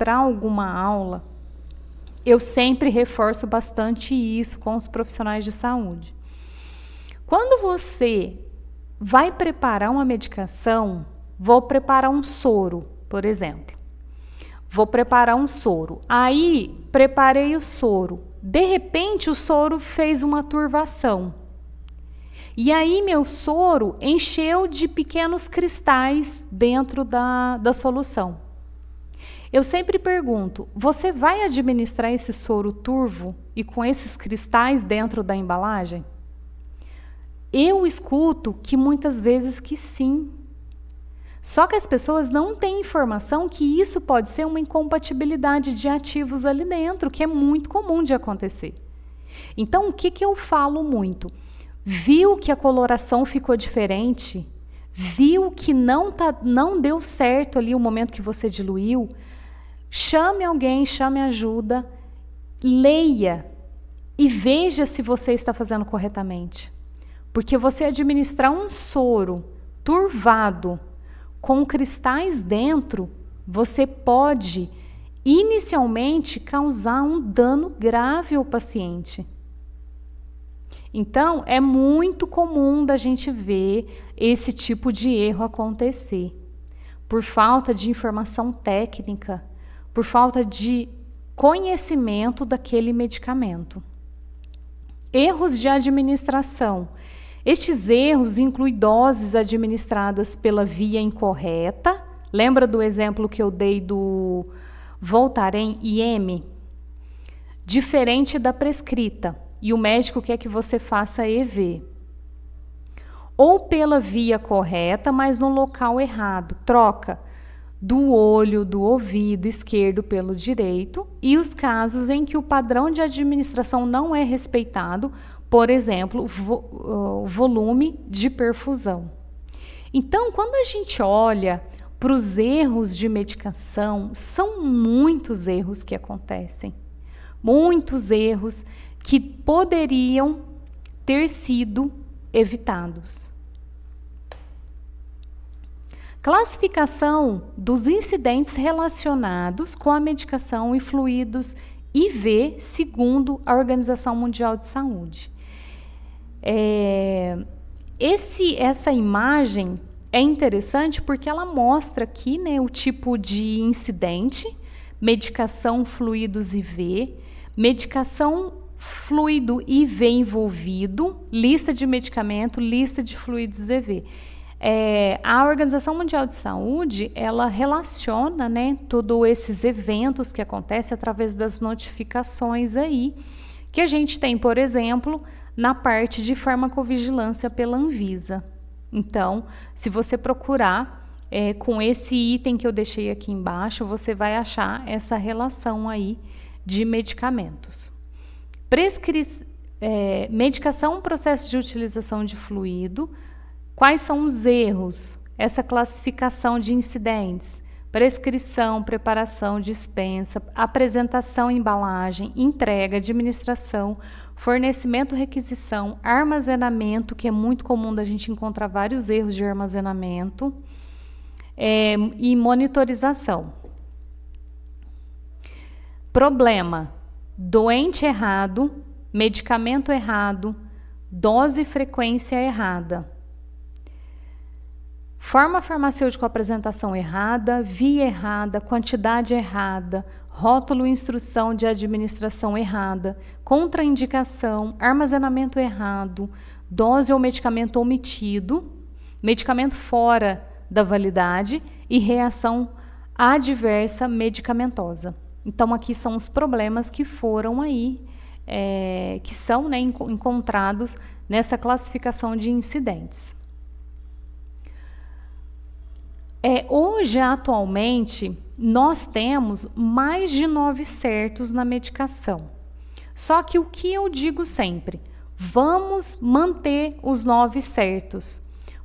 ministrar alguma aula, eu sempre reforço bastante isso com os profissionais de saúde. Quando você vai preparar uma medicação, vou preparar um soro, por exemplo. Vou preparar um soro. Aí, preparei o soro. De repente, o soro fez uma turvação. E aí, meu soro encheu de pequenos cristais dentro da solução. Eu sempre pergunto, você vai administrar esse soro turvo e com esses cristais dentro da embalagem? Eu escuto que muitas vezes que sim. Só que as pessoas não têm informação que isso pode ser uma incompatibilidade de ativos ali dentro, que é muito comum de acontecer. Então, o que eu falo muito? Viu que a coloração ficou diferente? Viu que não deu certo ali o momento que você diluiu? Chame alguém, chame ajuda, leia e veja se você está fazendo corretamente. Porque você administrar um soro turvado com cristais dentro, você pode inicialmente causar um dano grave ao paciente. Então, é muito comum da gente ver esse tipo de erro acontecer. Por falta de informação técnica, por falta de conhecimento daquele medicamento. Erros de administração. Estes erros incluem doses administradas pela via incorreta. Lembra do exemplo que eu dei do Voltaren IM? Diferente da prescrita. E o médico quer que você faça EV. Ou pela via correta, mas no local errado. Troca do olho, do ouvido esquerdo pelo direito, e os casos em que o padrão de administração não é respeitado, por exemplo, o volume de perfusão. Então, quando a gente olha para os erros de medicação, são muitos erros que acontecem. Muitos erros que poderiam ter sido evitados. Classificação dos incidentes relacionados com a medicação e fluidos IV, segundo a Organização Mundial de Saúde. Essa imagem é interessante porque ela mostra aqui, né, o tipo de incidente, medicação, fluidos IV, medicação, fluido IV envolvido, lista de medicamento, lista de fluidos IV. A Organização Mundial de Saúde, ela relaciona, né, todos esses eventos que acontecem através das notificações aí, que a gente tem, por exemplo, na parte de farmacovigilância pela Anvisa. Então, se você procurar com esse item que eu deixei aqui embaixo, você vai achar essa relação aí de medicamentos. Medicação, processo de utilização de fluido. Quais são os erros? Essa classificação de incidentes: prescrição, preparação, dispensa, apresentação, embalagem, entrega, administração, fornecimento, requisição, armazenamento, que é muito comum da gente encontrar vários erros de armazenamento, e monitorização. Problema: doente errado, medicamento errado, dose e frequência errada. Forma farmacêutica, apresentação errada, via errada, quantidade errada, rótulo e instrução de administração errada, contraindicação, armazenamento errado, dose ou medicamento omitido, medicamento fora da validade e reação adversa medicamentosa. Então, aqui são os problemas que foram aí, que são, né, encontrados nessa classificação de incidentes. Hoje, atualmente, nós temos mais de 9 certos na medicação. Só que o que eu digo sempre, vamos manter os 9 certos.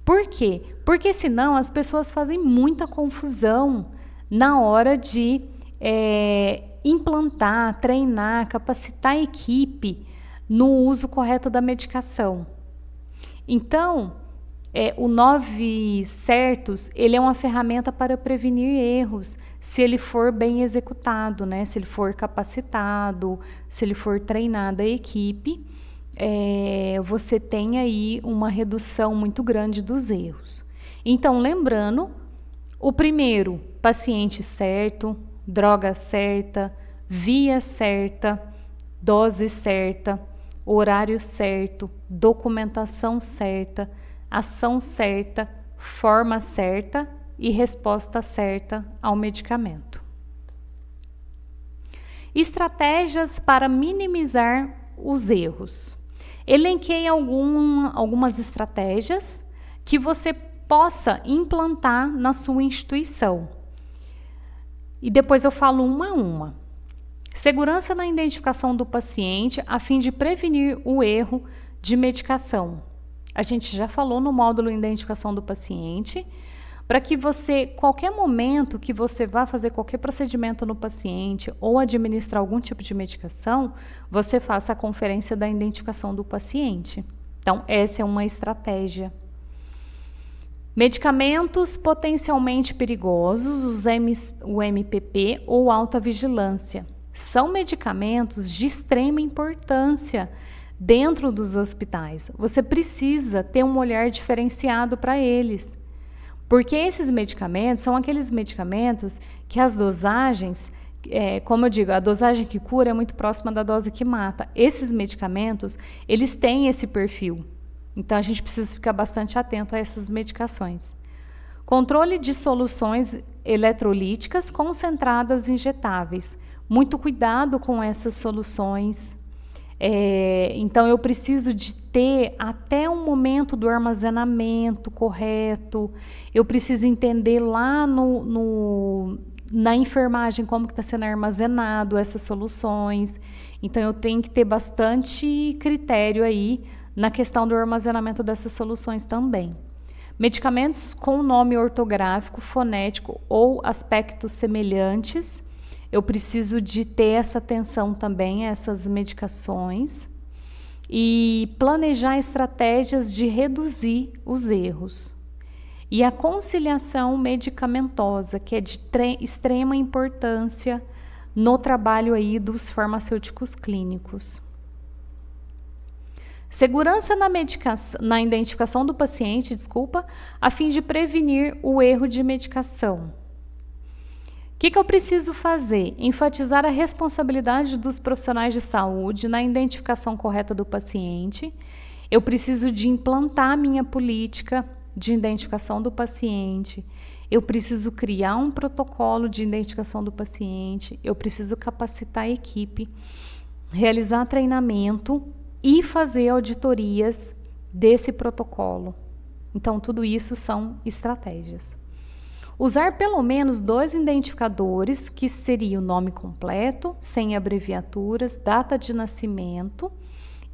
Por quê? Porque senão as pessoas fazem muita confusão na hora de implantar, treinar, capacitar a equipe no uso correto da medicação. Então, o 9 certos, ele é uma ferramenta para prevenir erros, se ele for bem executado, né? Se ele for capacitado, se ele for treinado a equipe, você tem aí uma redução muito grande dos erros. Então, lembrando, o primeiro, paciente certo, droga certa, via certa, dose certa, horário certo, documentação certa, ação certa, forma certa e resposta certa ao medicamento. Estratégias para minimizar os erros. Elenquei algumas estratégias que você possa implantar na sua instituição. E depois eu falo uma a uma. Segurança na identificação do paciente a fim de prevenir o erro de medicação. A gente já falou no módulo identificação do paciente, para que você, qualquer momento que você vá fazer qualquer procedimento no paciente ou administrar algum tipo de medicação, você faça a conferência da identificação do paciente. Então, essa é uma estratégia. Medicamentos potencialmente perigosos, o MPP ou alta vigilância, são medicamentos de extrema importância dentro dos hospitais. Você precisa ter um olhar diferenciado para eles. Porque esses medicamentos são aqueles medicamentos que as dosagens, como eu digo, a dosagem que cura é muito próxima da dose que mata. Esses medicamentos, eles têm esse perfil. Então, a gente precisa ficar bastante atento a essas medicações. Controle de soluções eletrolíticas concentradas injetáveis. Muito cuidado com essas soluções. Então, eu preciso de ter até o momento do armazenamento correto. Eu preciso entender lá na enfermagem como que está sendo armazenado essas soluções. Então, eu tenho que ter bastante critério aí na questão do armazenamento dessas soluções também. Medicamentos com nome ortográfico, fonético ou aspectos semelhantes. Eu preciso de ter essa atenção também a essas medicações e planejar estratégias de reduzir os erros. E a conciliação medicamentosa, que é de extrema importância no trabalho aí dos farmacêuticos clínicos. Segurança na identificação do paciente, a fim de prevenir o erro de medicação. O que eu preciso fazer? Enfatizar a responsabilidade dos profissionais de saúde na identificação correta do paciente. Eu preciso de implantar a minha política de identificação do paciente. Eu preciso criar um protocolo de identificação do paciente. Eu preciso capacitar a equipe, realizar treinamento e fazer auditorias desse protocolo. Então, tudo isso são estratégias. Usar pelo menos 2 identificadores, que seria o nome completo, sem abreviaturas, data de nascimento,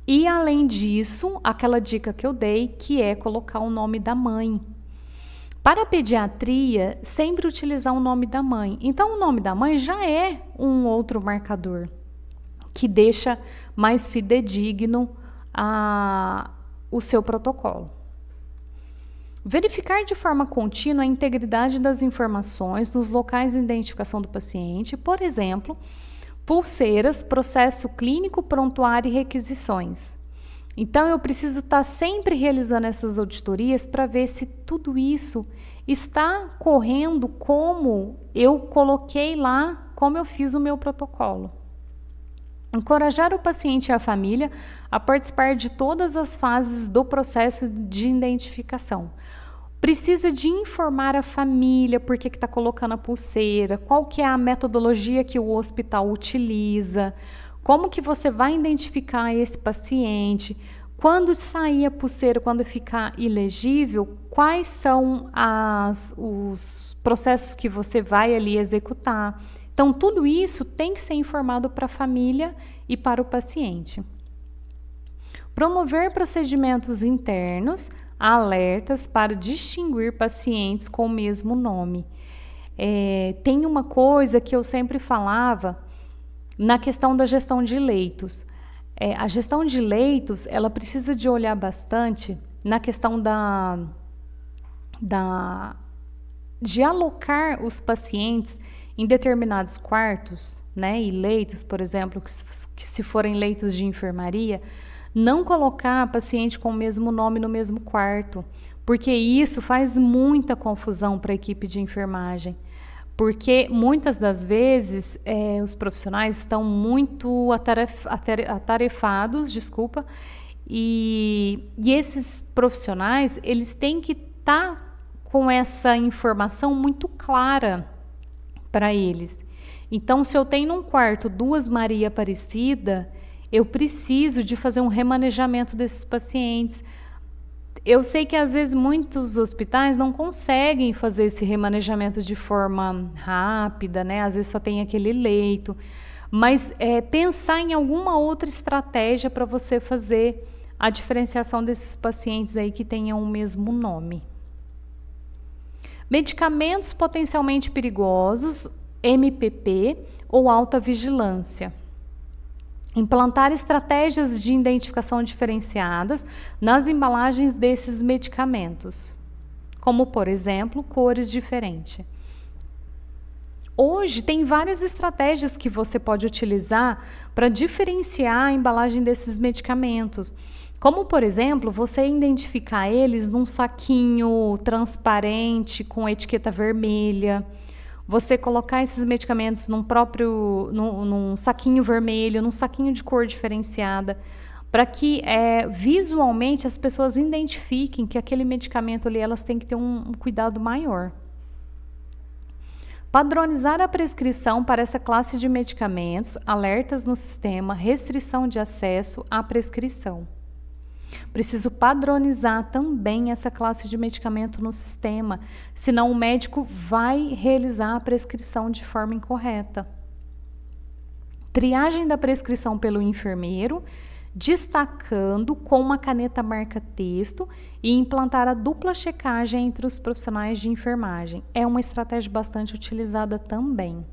e além disso, aquela dica que eu dei, que é colocar o nome da mãe. Para a pediatria, sempre utilizar o nome da mãe. Então, o nome da mãe já é um outro marcador, que deixa mais fidedigno o seu protocolo. Verificar de forma contínua a integridade das informações nos locais de identificação do paciente, por exemplo, pulseiras, processo clínico, prontuário e requisições. Então, eu preciso estar sempre realizando essas auditorias para ver se tudo isso está correndo como eu coloquei lá, como eu fiz o meu protocolo. Encorajar o paciente e a família a participar de todas as fases do processo de identificação. Precisa de informar a família por que está colocando a pulseira, qual que é a metodologia que o hospital utiliza, como que você vai identificar esse paciente, quando sair a pulseira, quando ficar ilegível, quais são os processos que você vai ali executar. Então, tudo isso tem que ser informado para a família e para o paciente. Promover procedimentos internos, alertas para distinguir pacientes com o mesmo nome. Tem uma coisa que eu sempre falava na questão da gestão de leitos. A gestão de leitos, ela precisa de olhar bastante na questão de alocar os pacientes em determinados quartos, né, e leitos, por exemplo, que se forem leitos de enfermaria, não colocar paciente com o mesmo nome no mesmo quarto, porque isso faz muita confusão para a equipe de enfermagem. Porque muitas das vezes os profissionais estão muito atarefados, e esses profissionais, eles têm que estar com essa informação muito clara para eles. Então, se eu tenho num quarto 2 Maria Aparecida, eu preciso de fazer um remanejamento desses pacientes. Eu sei que às vezes muitos hospitais não conseguem fazer esse remanejamento de forma rápida, né? Às vezes só tem aquele leito, mas pensar em alguma outra estratégia para você fazer a diferenciação desses pacientes aí que tenham o mesmo nome. Medicamentos potencialmente perigosos, MPP ou alta vigilância. Implantar estratégias de identificação diferenciadas nas embalagens desses medicamentos, como, por exemplo, cores diferentes. Hoje tem várias estratégias que você pode utilizar para diferenciar a embalagem desses medicamentos, como, por exemplo, você identificar eles num saquinho transparente com etiqueta vermelha, você colocar esses medicamentos num saquinho vermelho, num saquinho de cor diferenciada, para que visualmente as pessoas identifiquem que aquele medicamento ali, elas têm que ter um cuidado maior. Padronizar a prescrição para essa classe de medicamentos, alertas no sistema, restrição de acesso à prescrição. Preciso padronizar também essa classe de medicamento no sistema, senão o médico vai realizar a prescrição de forma incorreta. Triagem da prescrição pelo enfermeiro, destacando com uma caneta marca-texto e implantar a dupla checagem entre os profissionais de enfermagem. É uma estratégia bastante utilizada também.